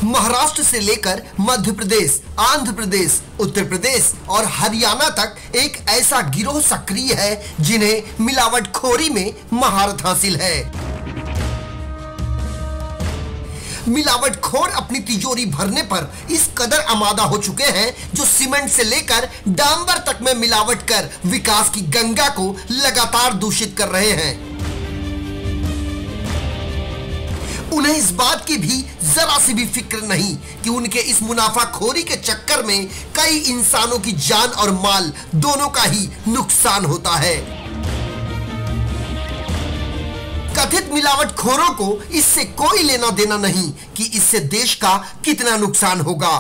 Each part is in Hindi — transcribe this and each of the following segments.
महाराष्ट्र से लेकर मध्य प्रदेश, आंध्र प्रदेश, उत्तर प्रदेश और हरियाणा तक एक ऐसा गिरोह सक्रिय है जिन्हें मिलावटखोरी में महारत हासिल है। मिलावटखोर अपनी तिजोरी भरने पर इस कदर आमादा हो चुके हैं जो सीमेंट से लेकर डांबर तक में मिलावट कर विकास की गंगा को लगातार दूषित कर रहे हैं। उन्हें इस बात की भी जरा सी भी फिक्र नहीं कि उनके इस मुनाफाखोरी के चक्कर में कई इंसानों की जान और माल दोनों का ही नुकसान होता है। कथित मिलावटखोरों को इससे कोई लेना देना नहीं कि इससे देश का कितना नुकसान होगा।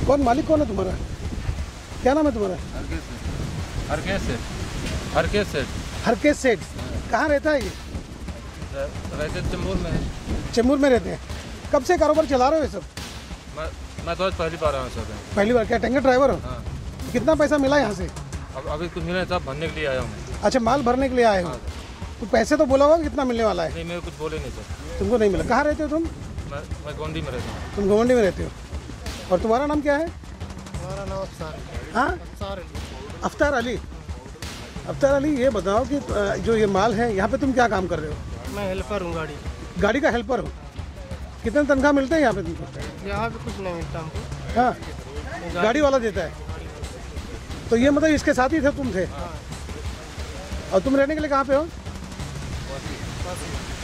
कौन मालिक कौन है तुम्हारा? क्या नाम है तुम्हारा? हरकेश सेठ। कहाँ रहता है ये? चेंबूर में है। चेंबूर में रहते हैं। कब से कारोबार चला रहे हो ये सब? मैं तो आज पहली बार आया हूँ सर। पहली बार? क्या टैंकर ड्राइवर हो? हाँ। कितना पैसा मिला यहाँ से? अभी कुछ मिला था, भरने के लिए आया हूँ। अच्छा, माल भरने के लिए आए हो। हाँ। तो पैसे तो बोला होगा कितना मिलने वाला है? नहीं, मेरे कुछ बोले नहीं सर। तुमको नहीं मिला? कहाँ रहते हो तुम? मैं गोंडी में रहता हूँ। तुम गोंडी में रहते हो। और तुम्हारा नाम क्या है? हमारा नाम अफ्तार। हाँ, अफ्तार अली। अफ्तार अली, ये बताओ कि जो ये माल है यहाँ पे तुम क्या काम कर रहे हो? मैं हेल्पर हूँ, गाड़ी का हेल्पर हो। कितने तनख्वाह मिलते हैं यहाँ पे तुमको? यहाँ पे कुछ नहीं मिलता हमको। हाँ, गाड़ी वाला देता है। तो ये मतलब इसके साथ ही थे तुम थे? और तुम रहने के लिए कहाँ पे हो?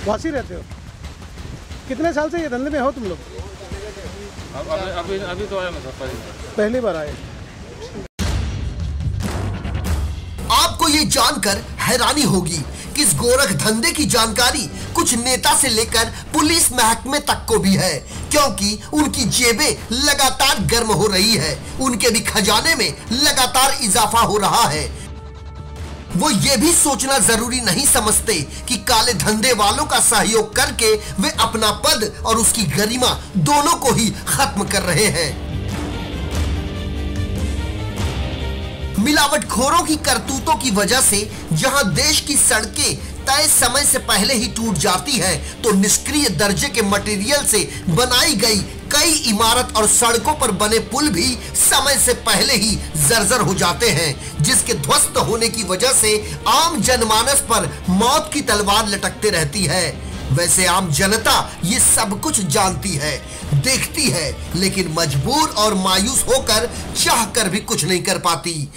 वासी रहते हो। कितने साल से ये धंधे में हो तुम लोग? अभी तो आया मैं सर, पहली बार आए। आपको ये जानकर हैरानी होगी कि इस गोरख धंधे की जानकारी कुछ नेता से लेकर पुलिस महकमे तक को भी है, क्योंकि उनकी जेबें लगातार गर्म हो रही है, उनके भी खजाने में लगातार इजाफा हो रहा है। वो ये भी सोचना जरूरी नहीं समझते कि काले धंधे वालों का सहयोग करके वे अपना पद और उसकी गरिमा दोनों को ही खत्म कर रहे हैं। मिलावटखोरों की करतूतों की वजह से जहां देश की सड़कें तय समय से पहले ही टूट जाती हैं, तो निष्क्रिय दर्जे के मटेरियल से बनाई गई कई इमारत और सड़कों पर बने पुल भी समय से पहले ही जर्जर हो जाते हैं, जिसके ध्वस्त होने की वजह से आम जनमानस पर मौत की तलवार लटकते रहती है। वैसे आम जनता ये सब कुछ जानती है, देखती है, लेकिन मजबूर और मायूस होकर चाहकर भी कुछ नहीं कर पाती।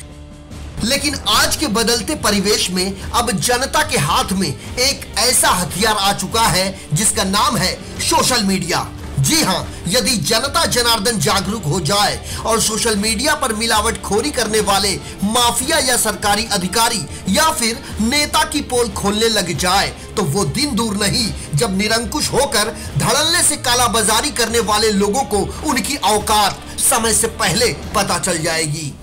लेकिन आज के बदलते परिवेश में अब जनता के हाथ में एक ऐसा हथियार आ चुका है जिसका नाम है सोशल मीडिया। जी हाँ, यदि जनता जनार्दन जागरूक हो जाए और सोशल मीडिया पर मिलावटखोरी करने वाले माफिया या सरकारी अधिकारी या फिर नेता की पोल खोलने लग जाए, तो वो दिन दूर नहीं जब निरंकुश होकर धड़ल्ले से कालाबाजारी करने वाले लोगों को उनकी औकात समय से पहले पता चल जाएगी।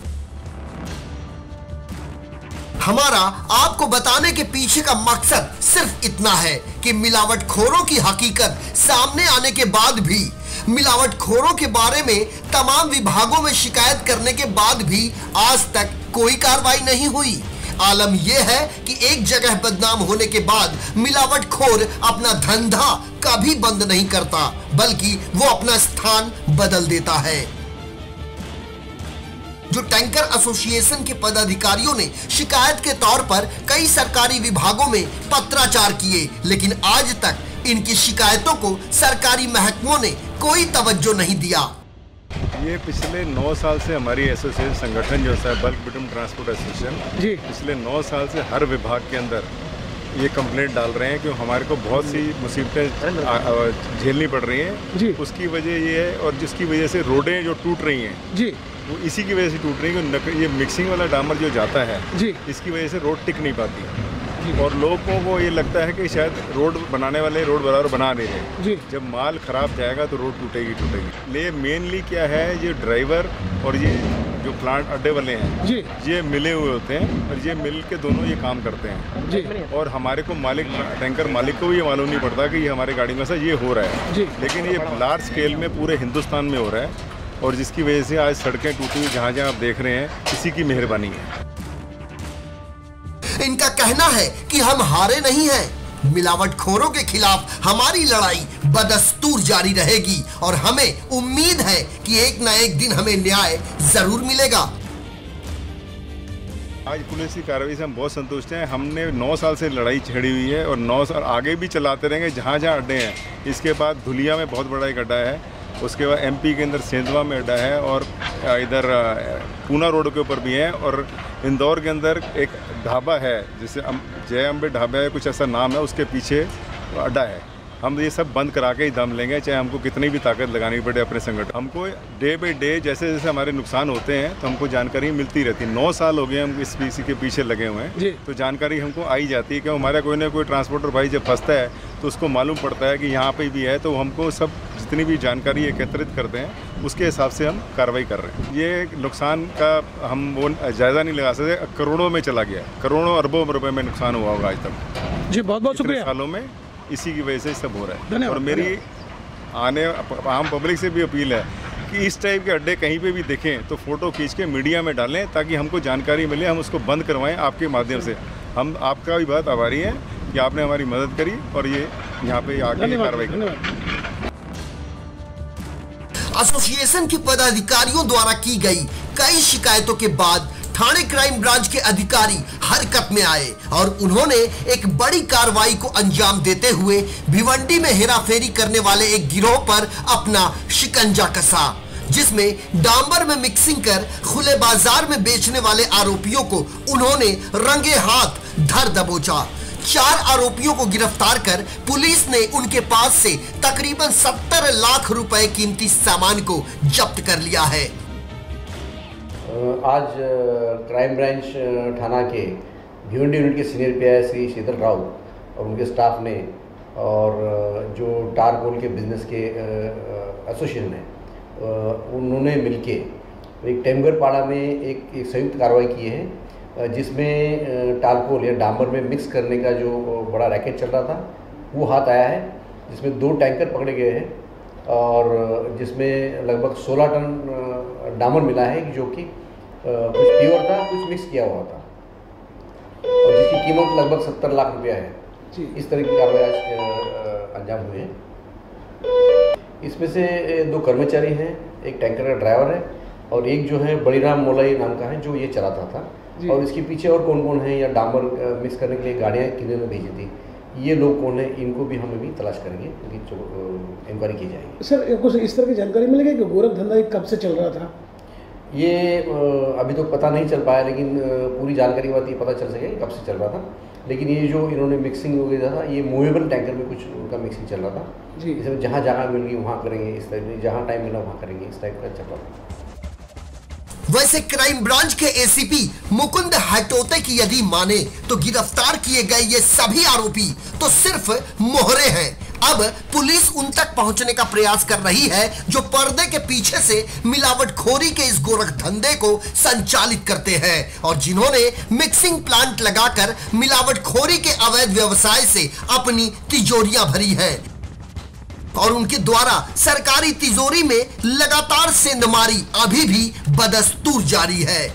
हमारा आपको बताने के पीछे का मकसद सिर्फ इतना है कि मिलावटखोरों की हकीकत सामने आने के बाद भी, मिलावटखोरों के बारे में तमाम विभागों में शिकायत करने के बाद भी आज तक कोई कार्रवाई नहीं हुई। आलम यह है कि एक जगह बदनाम होने के बाद मिलावटखोर अपना धंधा कभी बंद नहीं करता, बल्कि वो अपना स्थान बदल देता है। जो टैंकर एसोसिएशन के पदाधिकारियों ने शिकायत के तौर पर कई सरकारी विभागों में पत्राचार किए, लेकिन आज तक इनकी शिकायतों को सरकारी महकमों ने कोई तवज्जो नहीं दिया। ये पिछले 9 साल से हमारी एसोसिएशन संगठन जो है बल्क बिटुम ट्रांसपोर्ट एसोसिएशन जी, पिछले 9 साल से हर विभाग के अंदर ये कंप्लेंट डाल रहे हैं कि हमारे को बहुत सी मुसीबतें झेलनी पड़ रही हैं जी। उसकी वजह ये है, और जिसकी वजह से रोडें जो टूट रही हैं जी, वो इसी की वजह से टूट रही है। ये मिक्सिंग वाला डामर जो जाता है जी, इसकी वजह से रोड टिक नहीं पाती और लोगों को ये लगता है कि शायद रोड बनाने वाले रोड बराबर बना नहीं रहे जी। जब माल खराब जाएगा तो रोड टूटेगी। ये मेनली क्या है, ये ड्राइवर और ये जो प्लांट अड्डे वाले हैं जी, ये मिले हुए होते हैं और ये मिल के दोनों ये काम करते हैं जी। और हमारे को मालिक, टैंकर मालिक को भी ये मालूम नहीं पड़ता कि ये हमारे गाड़ी में से ये हो रहा है जी। लेकिन ये लार्ज स्केल में पूरे हिंदुस्तान में हो रहा है, और जिसकी वजह से आज सड़कें टूटी हुई जहाँ जहाँ आप देख रहे हैं, किसी की मेहरबानी है। इनका कहना है कि हम हारे नहीं हैं, मिलावटखोरों के खिलाफ हमारी लड़ाई बदस्तूर जारी रहेगी और हमें उम्मीद है कि एक न एक दिन हमें न्याय जरूर मिलेगा। आज पुलिस की कार्रवाई से हम बहुत संतुष्ट हैं। हमने 9 साल से लड़ाई छेड़ी हुई है और 9 साल आगे भी चलाते रहेंगे जहाँ जहाँ अड्डे हैं। इसके बाद धुलिया में बहुत बड़ा एक अड्डा है, उसके बाद एमपी के अंदर सेंधवा में अड्डा है और इधर पूना रोड के ऊपर भी है और इंदौर के अंदर एक ढाबा है जिसे जय अम्बे ढाबा है, कुछ ऐसा नाम है, उसके पीछे अड्डा है। हम ये सब बंद करा के ही दम लेंगे, चाहे हमको कितनी भी ताकत लगानी पड़े अपने संगठन। हमको डे बाई डे जैसे जैसे हमारे नुकसान होते हैं तो हमको जानकारी मिलती रहती है। 9 साल हो गए हम इस पीसी के पीछे लगे हुए हैं, तो जानकारी हमको आई जाती है कि हमारा कोई ना कोई ट्रांसपोर्टर भाई जब फंसता है तो उसको मालूम पड़ता है कि यहाँ पे भी है, तो हमको सब जितनी भी जानकारी एकत्रित करते हैं उसके हिसाब से हम कार्रवाई कर रहे हैं। ये नुकसान का हम वो जायज़ा नहीं लगा सकते, करोड़ों में चला गया, करोड़ों अरबों रुपए में नुकसान हुआ होगा आज तक। जी बहुत बहुत शुक्रिया। सालों में इसी की वजह से सब हो रहा है। और मेरी आम पब्लिक से भी अपील है कि इस टाइप के अड्डे कहीं पे भी देखें तो फ़ोटो खींच के मीडिया में डालें ताकि हमको जानकारी मिले, हम उसको बंद करवाएं आपके माध्यम से। हम आपका भी बहुत आभारी हैं कि आपने हमारी मदद करी और ये यहाँ पे आके कार्रवाई की। एसोसिएशन के पदाधिकारियों द्वारा की गई कई शिकायतों के बाद थाने क्राइम ब्रांच के अधिकारी हरकत में आए और उन्होंने एक बड़ी कार्रवाई को अंजाम देते हुए भिवंडी में हेराफेरी करने वाले एक गिरोह पर अपना शिकंजा कसा, जिसमें डांबर में मिक्सिंग कर खुले बाजार में बेचने वाले आरोपियों को उन्होंने रंगे हाथ धर दबोचा। 4 आरोपियों को गिरफ्तार कर पुलिस ने उनके पास से तकरीबन 70 लाख रुपए कीमती सामान को जब्त कर लिया है। आज क्राइम ब्रांच थाना के भिवंडी यूनिट के सीनियर पीआई श्री शीतल राउत और उनके स्टाफ ने और जो टारकोल के बिजनेस के एसोसिएशन है उन्होंने मिलके एक टेमगरपाड़ा में एक संयुक्त कार्रवाई की है, जिसमें टारकोल या डांबर में मिक्स करने का जो बड़ा रैकेट चल रहा था वो हाथ आया है, जिसमें 2 टैंकर पकड़े गए हैं और जिसमें लगभग 16 टन डामर मिला है जो कि कुछ प्योर था, कुछ मिक्स किया हुआ था और जिसकी कीमत लगभग 70 लाख रुपया है। इस तरह की कार्रवाई आज अंजाम हुए हैं। इसमें से 2 कर्मचारी हैं, एक टैंकर का ड्राइवर है और एक जो है बड़ीराम मोलाई नाम का है जो ये चलाता था। और इसके पीछे और कौन कौन है या डामर मिक्स करने के लिए गाड़ियाँ किन्होंने भेजी थी, ये लोग कौन है, इनको भी हम अभी तलाश करेंगे, इनकी इंक्वायरी की जाएगी। सर कुछ इस तरह की जानकारी मिलेगी कि गोरख धंधा कब से चल रहा था? ये अभी तो पता नहीं चल पाया, लेकिन पूरी जानकारी के बाद ये पता चल सकेगा कब से चल रहा था। लेकिन ये जो इन्होंने मिक्सिंग वगैरह था, ये मूवेबल टैंकर में कुछ उनका मिक्सिंग चल रहा था जी। इसमें जहाँ जगह मिल गई वहाँ करेंगे, इस टाइप जहाँ टाइम मिला वहाँ करेंगे, इस टाइप का चल रहा था। वैसे क्राइम ब्रांच के एसीपी मुकुंद हटोते की यदि माने तो गिरफ्तार किए गए ये सभी आरोपी तो सिर्फ मोहरे हैं। अब पुलिस उन तक पहुंचने का प्रयास कर रही है जो पर्दे के पीछे से मिलावटखोरी के इस गोरख धंधे को संचालित करते हैं और जिन्होंने मिक्सिंग प्लांट लगाकर मिलावटखोरी के अवैध व्यवसाय से अपनी तिजोरियां भरी है और उनके द्वारा सरकारी तिजोरी में लगातार सेंधमारी अभी भी बदस्तूर जारी है।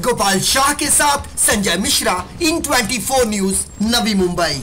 गोपाल शाह के साथ संजय मिश्रा, इन 24 न्यूज, नवी मुंबई।